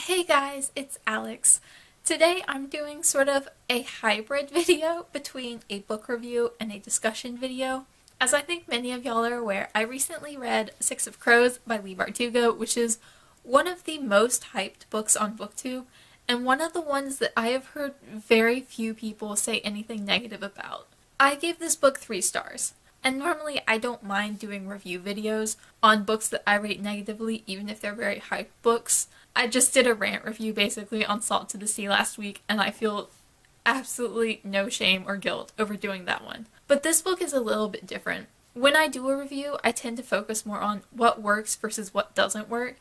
Hey guys, it's Alex. Today I'm doing sort of a hybrid video between a book review and a discussion video. As I think many of y'all are aware, I recently read Six of Crows by Leigh Bardugo, which is one of the most hyped books on BookTube, and one of the ones that I have heard very few people say anything negative about. I gave this book 3 stars. And normally I don't mind doing review videos on books that I rate negatively, even if they're very hyped books. I just did a rant review basically on Salt to the Sea last week, and I feel absolutely no shame or guilt over doing that one. But this book is a little bit different. When I do a review, I tend to focus more on what works versus what doesn't work.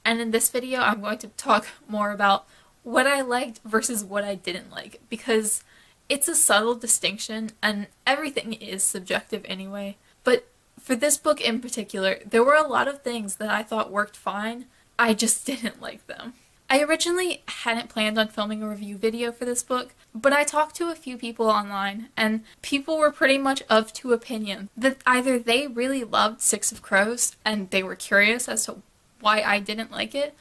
And in this video, I'm going to talk more about what I liked versus what I didn't like, because it's a subtle distinction, and everything is subjective anyway. But for this book in particular, there were a lot of things that I thought worked fine. I just didn't like them. I originally hadn't planned on filming a review video for this book, but I talked to a few people online, and people were pretty much of two opinions. That either they really loved Six of Crows, and they were curious as to why I didn't like it,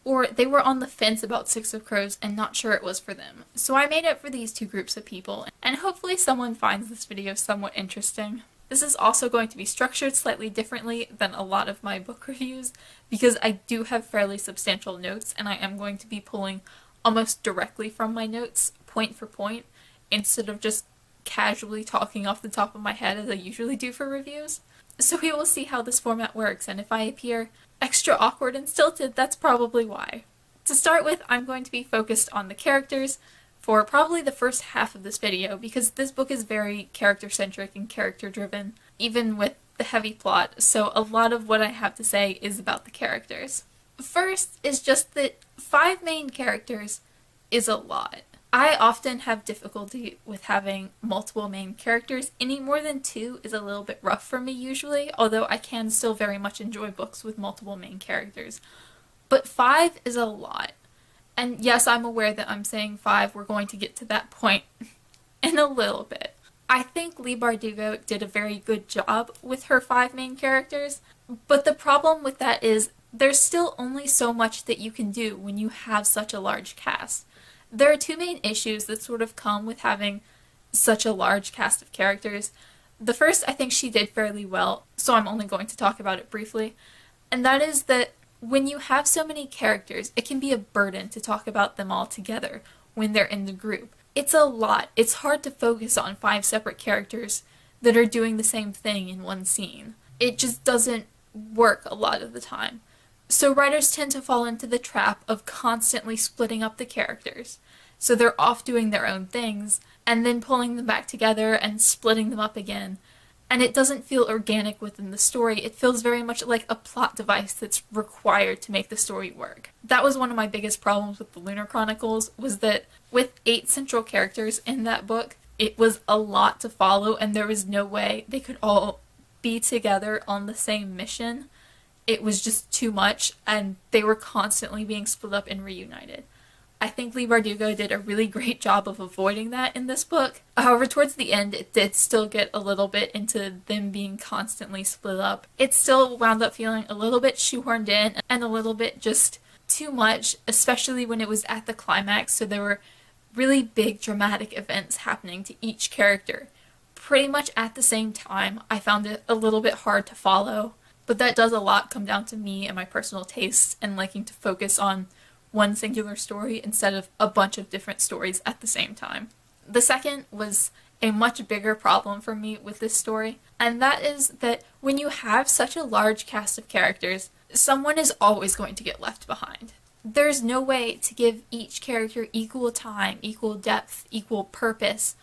or they were on the fence about Six of Crows and not sure it was for them. So I made it for these two groups of people, and hopefully someone finds this video somewhat interesting. This is also going to be structured slightly differently than a lot of my book reviews, because I do have fairly substantial notes, and I am going to be pulling almost directly from my notes, point for point, instead of just casually talking off the top of my head as I usually do for reviews. So we will see how this format works, and if I appear extra awkward and stilted, that's probably why. To start with, I'm going to be focused on the characters for probably the first half of this video, because this book is very character-centric and character-driven, even with the heavy plot, so a lot of what I have to say is about the characters. First is just that 5 main characters is a lot. I often have difficulty with having multiple main characters. Any more than 2 is a little bit rough for me usually, although I can still very much enjoy books with multiple main characters. But 5 is a lot. And yes, I'm aware that I'm saying 5, we're going to get to that point in a little bit. I think Leigh Bardugo did a very good job with her 5 main characters, but the problem with that is there's still only so much that you can do when you have such a large cast. There are 2 main issues that sort of come with having such a large cast of characters. The first, I think she did fairly well, so I'm only going to talk about it briefly, and that is that when you have so many characters, it can be a burden to talk about them all together when they're in the group. It's a lot. It's hard to focus on 5 separate characters that are doing the same thing in one scene. It just doesn't work a lot of the time. So writers tend to fall into the trap of constantly splitting up the characters. So they're off doing their own things, and then pulling them back together and splitting them up again. And it doesn't feel organic within the story. It feels very much like a plot device that's required to make the story work. That was one of my biggest problems with the Lunar Chronicles, was that with 8 central characters in that book, it was a lot to follow, and there was no way they could all be together on the same mission. It was just too much, and they were constantly being split up and reunited. I think Leigh Bardugo did a really great job of avoiding that in this book. However, towards the end, it did still get a little bit into them being constantly split up. It still wound up feeling a little bit shoehorned in and a little bit just too much, especially when it was at the climax, so there were really big dramatic events happening to each character pretty much at the same time. I found it a little bit hard to follow. But that does a lot come down to me and my personal tastes and liking to focus on one singular story instead of a bunch of different stories at the same time. The second was a much bigger problem for me with this story, and that is that when you have such a large cast of characters, someone is always going to get left behind. There's no way to give each character equal time, equal depth, equal purpose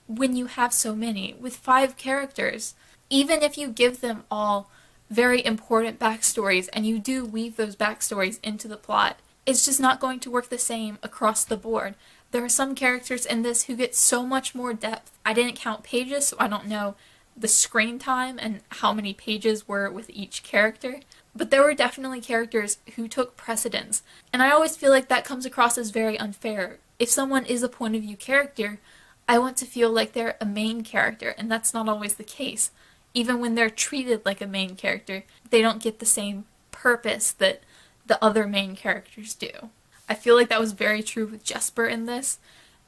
when you have so many. With 5 characters, even if you give them all very important backstories, and you do weave those backstories into the plot, it's just not going to work the same across the board. There are some characters in this who get so much more depth. I didn't count pages, so I don't know the screen time and how many pages were with each character, but there were definitely characters who took precedence, and I always feel like that comes across as very unfair. If someone is a point of view character, I want to feel like they're a main character, and that's not always the case. Even when they're treated like a main character, they don't get the same purpose that the other main characters do. I feel like that was very true with Jesper in this.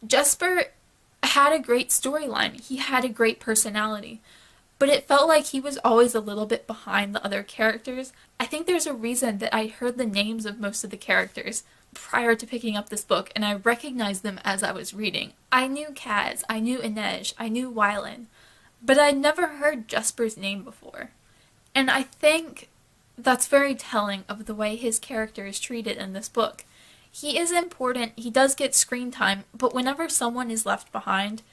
Jesper had a great storyline. He had a great personality. But it felt like he was always a little bit behind the other characters. I think there's a reason that I heard the names of most of the characters prior to picking up this book, and I recognized them as I was reading. I knew Kaz, I knew Inej, I knew Wylan, but I'd never heard Jesper's name before. And I think that's very telling of the way his character is treated in this book. He is important, he does get screen time, but whenever someone is left behind,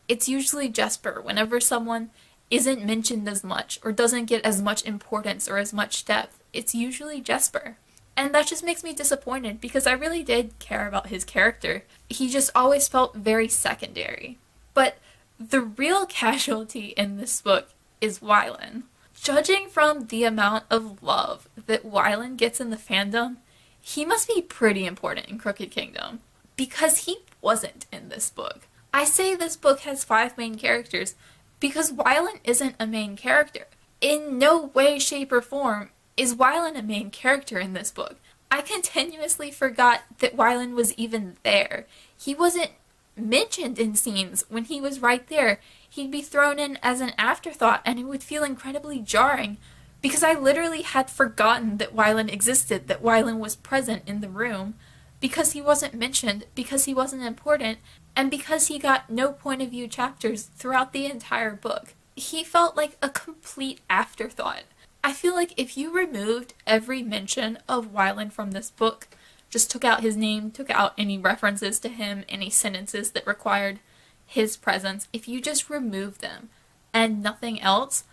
it's usually Jesper. Whenever someone isn't mentioned as much or doesn't get as much importance or as much depth, it's usually Jesper. And that just makes me disappointed because I really did care about his character. He just always felt very secondary. But the real casualty in this book is Wylan. Judging from the amount of love that Wylan gets in the fandom, he must be pretty important in Crooked Kingdom, because he wasn't in this book. I say this book has 5 main characters because Wylan isn't a main character. In no way, shape, or form is Wylan a main character in this book. I continuously forgot that Wylan was even there. He wasn't mentioned in scenes when he was right there. He'd be thrown in as an afterthought, and it would feel incredibly jarring because I literally had forgotten that Wylan existed, that Wylan was present in the room, because he wasn't mentioned, because he wasn't important, and because he got no point of view chapters throughout the entire book. He felt like a complete afterthought. I feel like if you removed every mention of Wylan from this book, just took out his name, took out any references to him, any sentences that required his presence, if you just removed them and nothing else,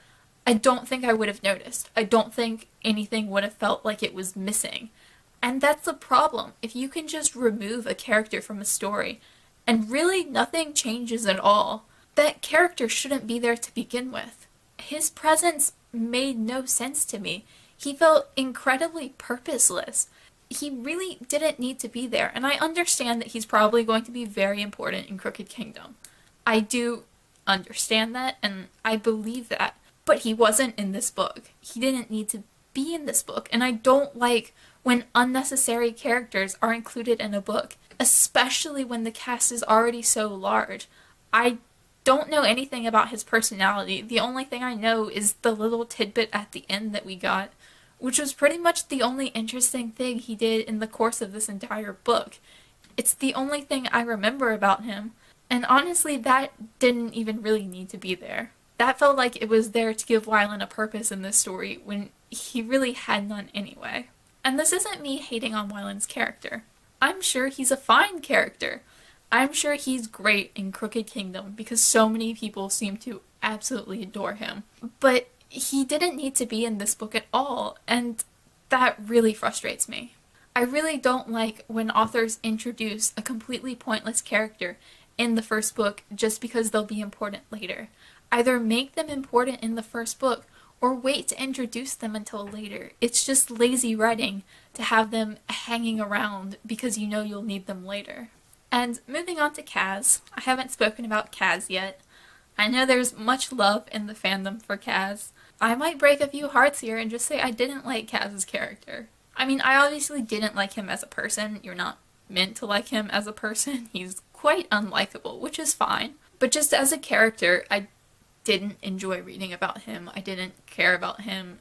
I don't think I would have noticed. I don't think anything would have felt like it was missing. And that's the problem. If you can just remove a character from a story and really nothing changes at all, that character shouldn't be there to begin with. His presence made no sense to me. He felt incredibly purposeless. He really didn't need to be there, and I understand that he's probably going to be very important in Crooked Kingdom. I do understand that, and I believe that, but he wasn't in this book. He didn't need to be in this book, and I don't like when unnecessary characters are included in a book, especially when the cast is already so large. I don't know anything about his personality. The only thing I know is the little tidbit at the end that we got, which was pretty much the only interesting thing he did in the course of this entire book. It's the only thing I remember about him, and honestly, that didn't even really need to be there. That felt like it was there to give Wylan a purpose in this story when he really had none anyway. And this isn't me hating on Wylan's character. I'm sure he's a fine character. I'm sure he's great in Crooked Kingdom because so many people seem to absolutely adore him. But he didn't need to be in this book at all, and that really frustrates me. I really don't like when authors introduce a completely pointless character in the first book just because they'll be important later. Either make them important in the first book or wait to introduce them until later. It's just lazy writing to have them hanging around because you know you'll need them later. And moving on to Kaz, I haven't spoken about Kaz yet. I know there's much love in the fandom for Kaz. I might break a few hearts here and just say I didn't like Kaz's character. I mean, I obviously didn't like him as a person. You're not meant to like him as a person. He's quite unlikable, which is fine. But just as a character, I didn't enjoy reading about him. I didn't care about him.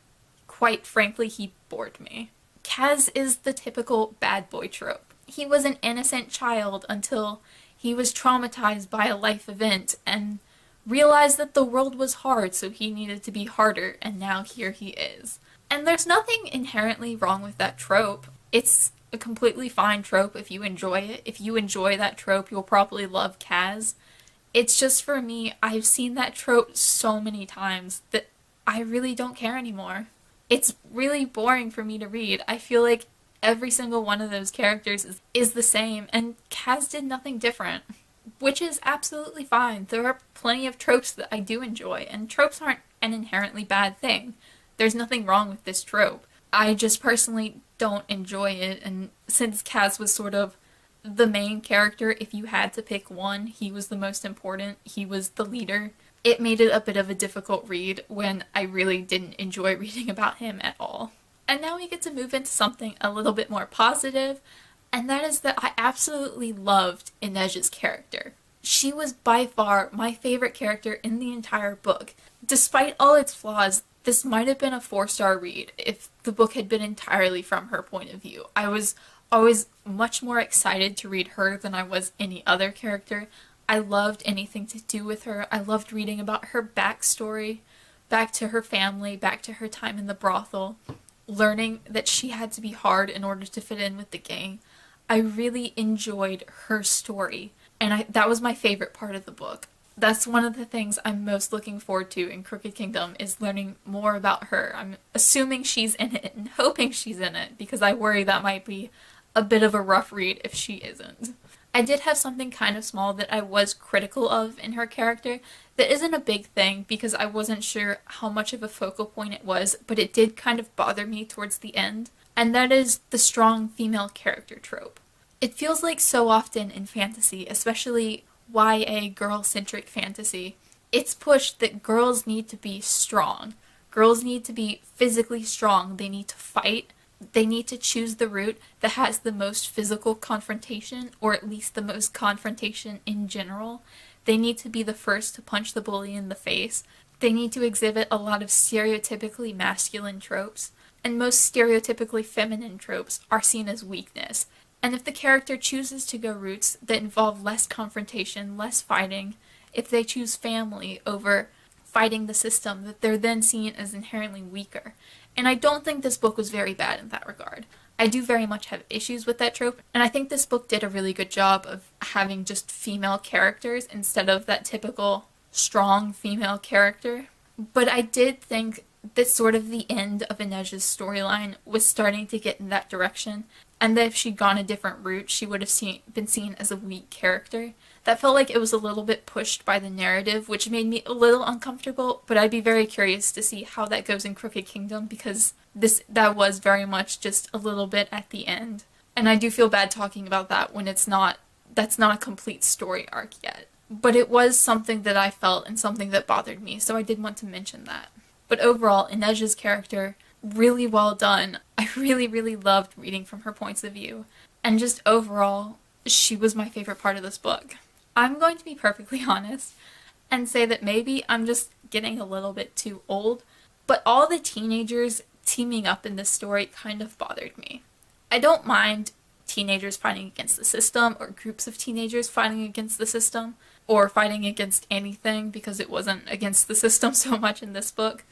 Quite frankly, he bored me. Kaz is the typical bad boy trope. He was an innocent child until he was traumatized by a life event and realized that the world was hard, so he needed to be harder, and now here he is. And there's nothing inherently wrong with that trope. It's a completely fine trope if you enjoy it. If you enjoy that trope, you'll probably love Kaz. It's just for me, I've seen that trope so many times that I really don't care anymore. It's really boring for me to read. I feel like every single one of those characters is the same, and Kaz did nothing different. Which is absolutely fine. There are plenty of tropes that I do enjoy, and tropes aren't an inherently bad thing. There's nothing wrong with this trope. I just personally don't enjoy it, and since Kaz was sort of the main character, if you had to pick one, he was the most important, he was the leader, it made it a bit of a difficult read when I really didn't enjoy reading about him at all. And now we get to move into something a little bit more positive, and that is that I absolutely loved Inej's character. She was by far my favorite character in the entire book. Despite all its flaws, this might have been a 4-star read if the book had been entirely from her point of view. I was always much more excited to read her than I was any other character. I loved anything to do with her. I loved reading about her backstory, back to her family, back to her time in the brothel, learning that she had to be hard in order to fit in with the gang. I really enjoyed her story, and that was my favorite part of the book. That's one of the things I'm most looking forward to in Crooked Kingdom, is learning more about her. I'm assuming she's in it and hoping she's in it, because I worry that might be a bit of a rough read if she isn't. I did have something kind of small that I was critical of in her character. That isn't a big thing because I wasn't sure how much of a focal point it was, but it did kind of bother me towards the end, and that is the strong female character trope. It feels like so often in fantasy, especially YA girl-centric fantasy, it's pushed that girls need to be strong. Girls need to be physically strong. They need to fight. They need to choose the route that has the most physical confrontation, or at least the most confrontation in general. They need to be the first to punch the bully in the face. They need to exhibit a lot of stereotypically masculine tropes, and most stereotypically feminine tropes are seen as weakness. And if the character chooses to go routes that involve less confrontation, less fighting, if they choose family over fighting the system, that they're then seen as inherently weaker. And I don't think this book was very bad in that regard. I do very much have issues with that trope, and I think this book did a really good job of having just female characters instead of that typical strong female character. But I did think that sort of the end of Inej's storyline was starting to get in that direction, and that if she'd gone a different route, she would have been seen as a weak character. That felt like it was a little bit pushed by the narrative, which made me a little uncomfortable, but I'd be very curious to see how that goes in Crooked Kingdom, because that was very much just a little bit at the end. And I do feel bad talking about that when that's not a complete story arc yet. But it was something that I felt and something that bothered me, so I did want to mention that. But overall, Inej's character, really well done. I really, really loved reading from her points of view. And just overall, she was my favorite part of this book. I'm going to be perfectly honest and say that maybe I'm just getting a little bit too old, but all the teenagers teaming up in this story kind of bothered me. I don't mind teenagers fighting against the system, or groups of teenagers fighting against the system, or fighting against anything, because it wasn't against the system so much in this book.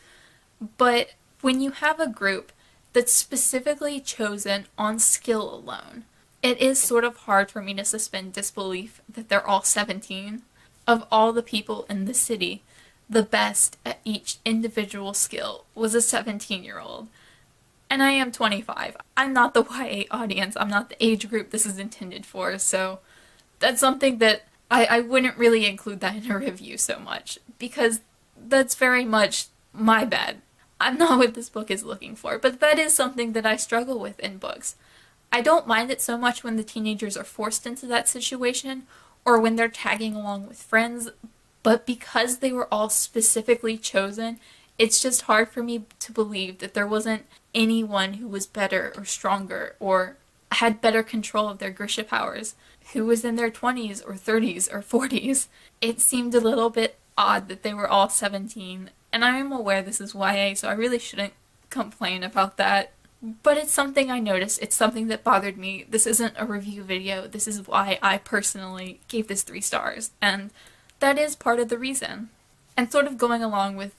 But when you have a group that's specifically chosen on skill alone, it is sort of hard for me to suspend disbelief that they're all 17. Of all the people in the city, the best at each individual skill was a 17-year-old. And I am 25. I'm not the YA audience. I'm not the age group this is intended for, so that's something that I wouldn't really include that in a review so much, because that's very much my bad. I'm not what this book is looking for, but that is something that I struggle with in books. I don't mind it so much when the teenagers are forced into that situation, or when they're tagging along with friends, but because they were all specifically chosen, it's just hard for me to believe that there wasn't anyone who was better or stronger or had better control of their Grisha powers, who was in their 20s or 30s or 40s. It seemed a little bit odd that they were all 17, and I am aware this is YA, so I really shouldn't complain about that. But it's something I noticed. It's something that bothered me. This isn't a review video. This is why I personally gave this 3 stars. And that is part of the reason. And sort of going along with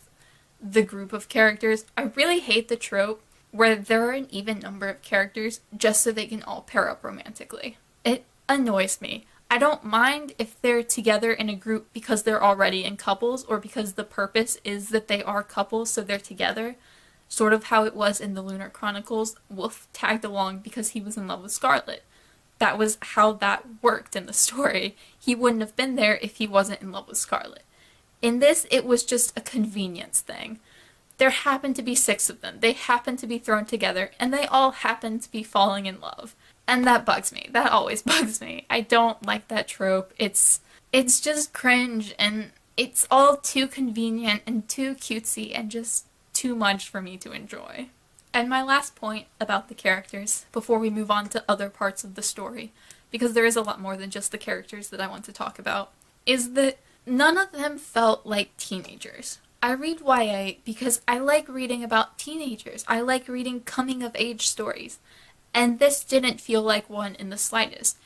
the group of characters, I really hate the trope where there are an even number of characters just so they can all pair up romantically. It annoys me. I don't mind if they're together in a group because they're already in couples, or because the purpose is that they are couples so they're together. Sort of how it was in the Lunar Chronicles. Wolf tagged along because he was in love with Scarlet. That was how that worked in the story. He wouldn't have been there if he wasn't in love with Scarlet. In this, it was just a convenience thing. There happened to be 6 of them. They happened to be thrown together, and they all happened to be falling in love. And that bugs me. That always bugs me. I don't like that trope. It's just cringe, and it's all too convenient and too cutesy and just too much for me to enjoy. And my last point about the characters, before we move on to other parts of the story, because there is a lot more than just the characters that I want to talk about, is that none of them felt like teenagers. I read YA because I like reading about teenagers. I like reading coming-of-age stories. And this didn't feel like one in the slightest.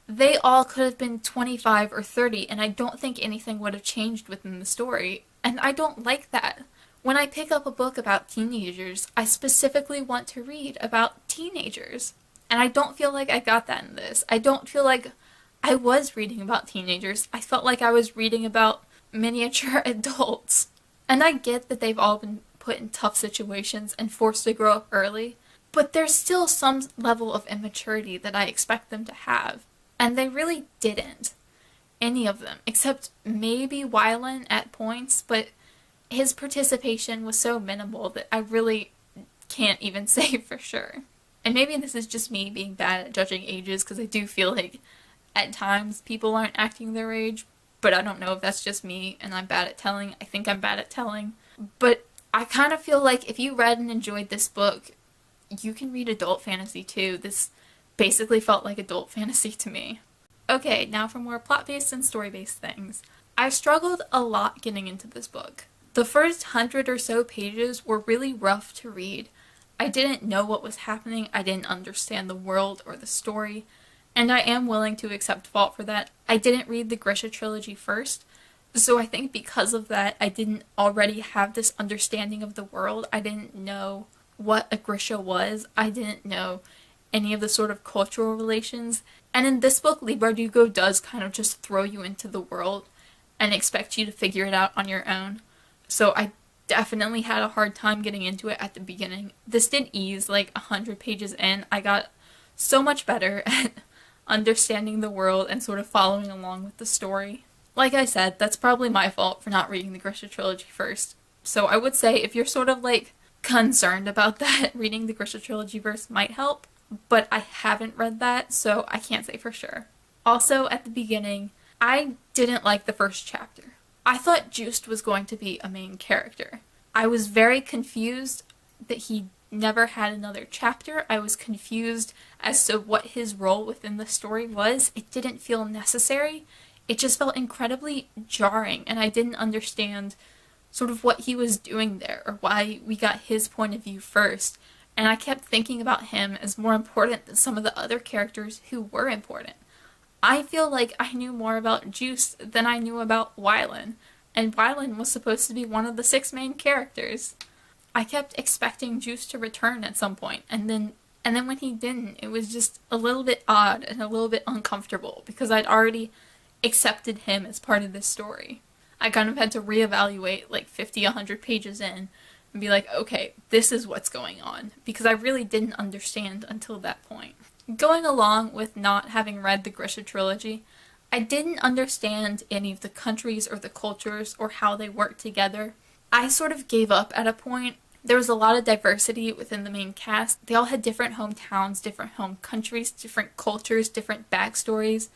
They all could have been 25 or 30, and I don't think anything would have changed within the story. And I don't like that. When I pick up a book about teenagers, I specifically want to read about teenagers. And I don't feel like I got that in this. I don't feel like I was reading about teenagers. I felt like I was reading about miniature adults. And I get that they've all been put in tough situations and forced to grow up early, but there's still some level of immaturity that I expect them to have. And they really didn't. Any of them. Except maybe Wylan at points, but his participation was so minimal that I really can't even say for sure. And maybe this is just me being bad at judging ages, because I do feel like at times people aren't acting their age, but I don't know if that's just me and I'm bad at telling. I think I'm bad at telling. But I kind of feel like if you read and enjoyed this book, you can read adult fantasy too. This basically felt like adult fantasy to me. Okay, now for more plot-based and story-based things. I struggled a lot getting into this book. The first 100 or so pages were really rough to read. I didn't know what was happening, I didn't understand the world or the story, and I am willing to accept fault for that. I didn't read the Grisha trilogy first, so I think because of that, I didn't already have this understanding of the world. I didn't know what a Grisha was. I didn't know any of the sort of cultural relations. And in this book, Leigh Bardugo does kind of just throw you into the world and expect you to figure it out on your own. So I definitely had a hard time getting into it at the beginning. This did ease, like 100 pages in. I got so much better at understanding the world and sort of following along with the story. Like I said, that's probably my fault for not reading the Grisha trilogy first. So I would say if you're sort of like concerned about that, reading the Grisha trilogy first might help, but I haven't read that, so I can't say for sure. Also, at the beginning, I didn't like the first chapter. I thought Joost was going to be a main character. I was very confused that he never had another chapter. I was confused as to what his role within the story was. It didn't feel necessary. It just felt incredibly jarring, and I didn't understand sort of what he was doing there, or why we got his point of view first. And I kept thinking about him as more important than some of the other characters who were important. I feel like I knew more about Joost than I knew about Wylan, and Wylan was supposed to be one of the 6 main characters. I kept expecting Joost to return at some point, and then when he didn't, it was just a little bit odd and a little bit uncomfortable, because I'd already accepted him as part of this story. I kind of had to reevaluate like 50, 100 pages in, and be like, okay, this is what's going on, because I really didn't understand until that point. Going along with not having read the Grisha trilogy, I didn't understand any of the countries or the cultures or how they work together. I sort of gave up at a point. There was a lot of diversity within the main cast. They all had different hometowns, different home countries, different cultures, different backstories,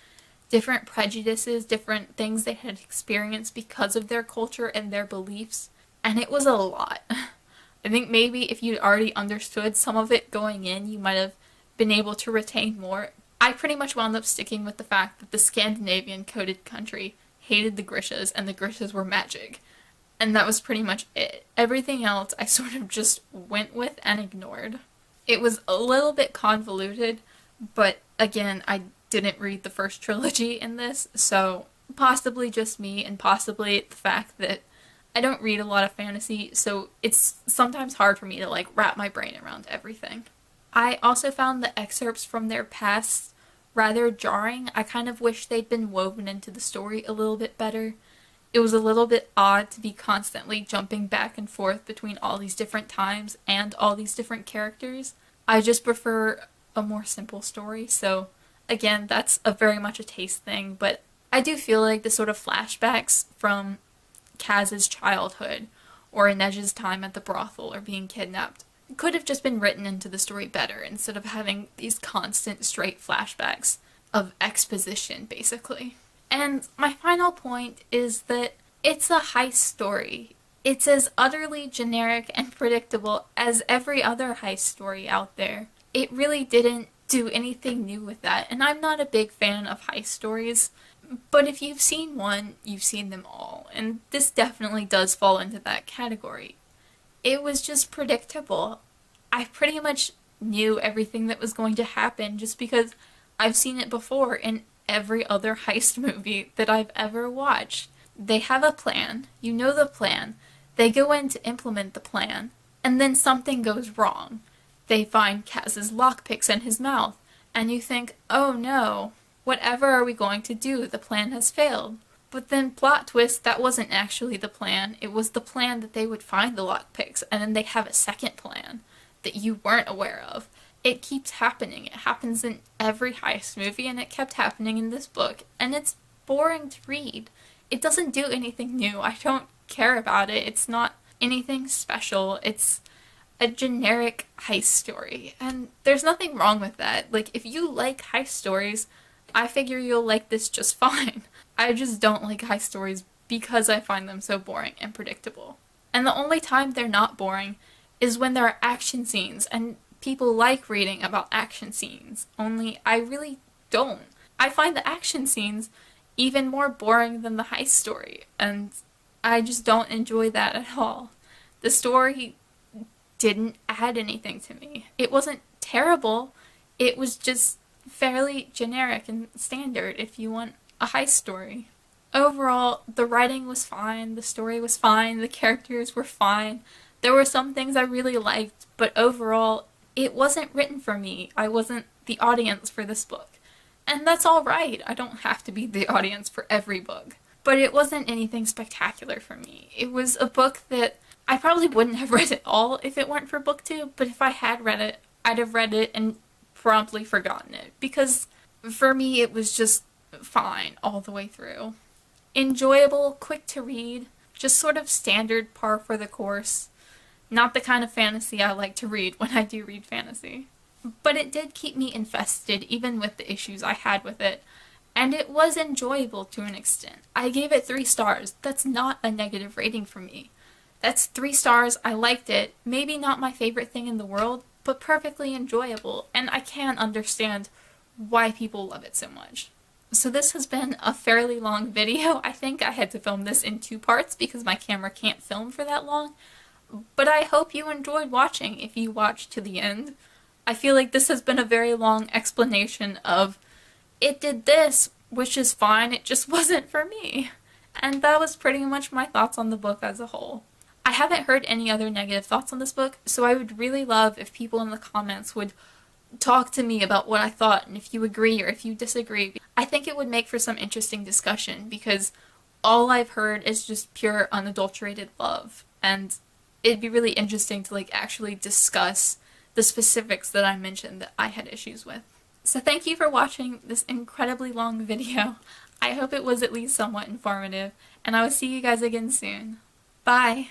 different prejudices, different things they had experienced because of their culture and their beliefs. And it was a lot. I think maybe if you'd already understood some of it going in, you might have been able to retain more. I pretty much wound up sticking with the fact that the Scandinavian coded country hated the Grishas and the Grishas were magic. And that was pretty much it. Everything else I sort of just went with and ignored. It was a little bit convoluted, but again, I didn't read the first trilogy in this, so possibly just me, and possibly the fact that I don't read a lot of fantasy, so it's sometimes hard for me to like wrap my brain around everything. I also found the excerpts from their past rather jarring. I kind of wish they'd been woven into the story a little bit better. It was a little bit odd to be constantly jumping back and forth between all these different times and all these different characters. I just prefer a more simple story, so again, that's very much a taste thing, but I do feel like the sort of flashbacks from Kaz's childhood or Inej's time at the brothel or being kidnapped could have just been written into the story better instead of having these constant straight flashbacks of exposition, basically. And my final point is that it's a heist story. It's as utterly generic and predictable as every other heist story out there. It really didn't do anything new with that, and I'm not a big fan of heist stories, but if you've seen one, you've seen them all, and this definitely does fall into that category. It was just predictable. I pretty much knew everything that was going to happen just because I've seen it before in every other heist movie that I've ever watched. They have a plan, you know the plan, they go in to implement the plan, and then something goes wrong. They find Kaz's lockpicks in his mouth, and you think, oh no, whatever are we going to do? The plan has failed. But then plot twist, that wasn't actually the plan. It was the plan that they would find the lockpicks, and then they have a second plan that you weren't aware of. It keeps happening. It happens in every heist movie, and it kept happening in this book, and it's boring to read. It doesn't do anything new. I don't care about it. It's not anything special. It's a generic heist story, and there's nothing wrong with that. Like, if you like heist stories, I figure you'll like this just fine. I just don't like heist stories because I find them so boring and predictable. And the only time they're not boring is when there are action scenes, and people like reading about action scenes, only I really don't. I find the action scenes even more boring than the heist story, and I just don't enjoy that at all. The story didn't add anything to me. It wasn't terrible, it was just fairly generic and standard if you want a heist story. Overall, the writing was fine, the story was fine, the characters were fine. There were some things I really liked, but overall, it wasn't written for me. I wasn't the audience for this book. And that's alright, I don't have to be the audience for every book. But it wasn't anything spectacular for me. It was a book that I probably wouldn't have read it all if it weren't for BookTube, but if I had read it, I'd have read it and promptly forgotten it, because for me it was just fine all the way through. Enjoyable, quick to read, just sort of standard par for the course. Not the kind of fantasy I like to read when I do read fantasy. But it did keep me invested even with the issues I had with it, and it was enjoyable to an extent. I gave it 3 stars. That's not a negative rating for me. That's 3 stars, I liked it, maybe not my favorite thing in the world, but perfectly enjoyable, and I can understand why people love it so much. So this has been a fairly long video. I think I had to film this in 2 parts because my camera can't film for that long, but I hope you enjoyed watching if you watched to the end. I feel like this has been a very long explanation of, it did this, which is fine, it just wasn't for me. And that was pretty much my thoughts on the book as a whole. I haven't heard any other negative thoughts on this book, so I would really love if people in the comments would talk to me about what I thought, and if you agree or if you disagree. I think it would make for some interesting discussion, because all I've heard is just pure unadulterated love, and it'd be really interesting to actually discuss the specifics that I mentioned that I had issues with. So thank you for watching this incredibly long video. I hope it was at least somewhat informative, and I will see you guys again soon. Bye!